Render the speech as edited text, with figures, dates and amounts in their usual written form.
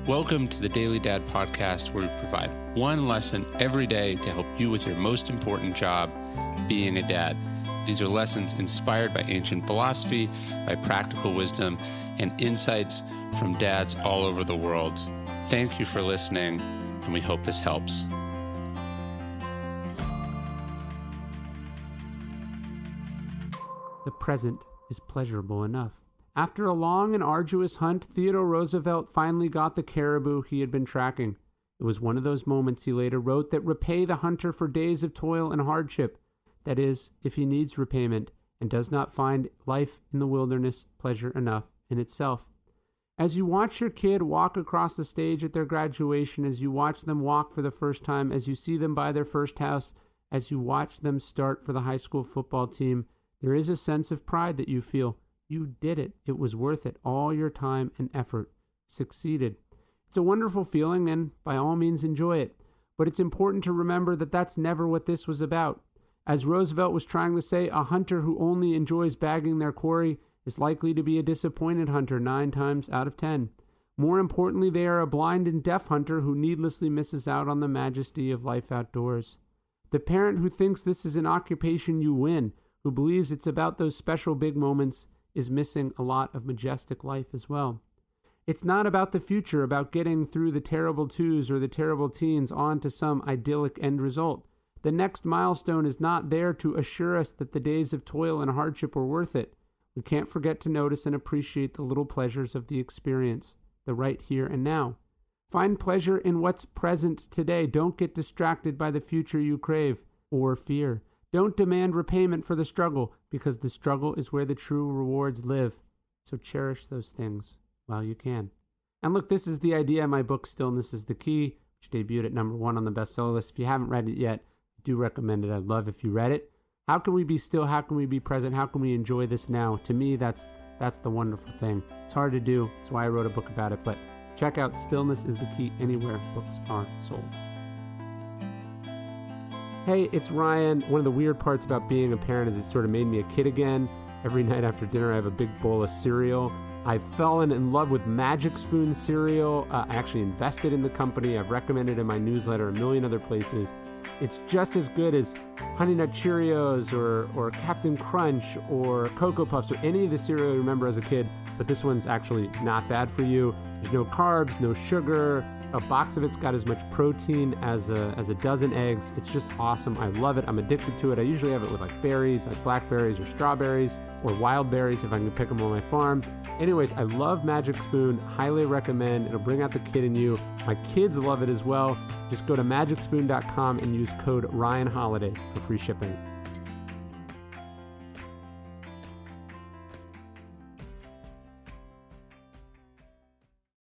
Welcome to the Daily Dad Podcast, where we provide one lesson every day to help you with your most important job, being a dad. These are lessons inspired by ancient philosophy, by practical wisdom, and insights from dads all over the world. Thank you for listening, and we hope this helps. The present is pleasurable enough. After a long and arduous hunt, Theodore Roosevelt finally got the caribou he had been tracking. It was one of those moments, he later wrote, that repay the hunter for days of toil and hardship. That is, if he needs repayment and does not find life in the wilderness pleasure enough in itself. As you watch your kid walk across the stage at their graduation, as you watch them walk for the first time, as you see them buy their first house, as you watch them start for the high school football team, there is a sense of pride that you feel. You did it. It was worth it. All your time and effort succeeded. It's a wonderful feeling, and by all means enjoy it. But it's important to remember that that's never what this was about. As Roosevelt was trying to say, a hunter who only enjoys bagging their quarry is likely to be a disappointed hunter 9 times out of 10. More importantly, they are a blind and deaf hunter who needlessly misses out on the majesty of life outdoors. The parent who thinks this is an occupation you win, who believes it's about those special big moments, is missing a lot of majestic life as well. It's not about the future, about getting through the terrible twos or the terrible teens on to some idyllic end result. The next milestone is not there to assure us that the days of toil and hardship were worth it. We can't forget to notice and appreciate the little pleasures of the experience, the right here and now. Find pleasure in what's present today. Don't get distracted by the future you crave or fear. Don't demand repayment for the struggle, because the struggle is where the true rewards live. So cherish those things while you can. And look, this is the idea of my book, Stillness is the Key, which debuted at number 1 on the bestseller list. If you haven't read it yet, I do recommend it. I'd love if you read it. How can we be still? How can we be present? How can we enjoy this now? To me, that's the wonderful thing. It's hard to do. That's why I wrote a book about it. But check out Stillness is the Key anywhere books are sold. Hey, it's Ryan. One of the weird parts about being a parent is it sort of made me a kid again. Every night after dinner, I have a big bowl of cereal. I've fallen in love with Magic Spoon cereal. I actually invested in the company. I've recommended it in my newsletter, a million other places. It's just as good as Honey Nut Cheerios or Captain Crunch or Cocoa Puffs or any of the cereal you remember as a kid, but this one's actually not bad for you. There's no carbs, no sugar. A box of it's got as much protein as a dozen eggs. It's just awesome. I love it. I'm addicted to it. I usually have it with like berries, like blackberries or strawberries or wild berries if I can pick them on my farm. Anyways, I love Magic Spoon. Highly recommend. It'll bring out the kid in you. My kids love it as well. Just go to magicspoon.com and use code RyanHoliday for free shipping.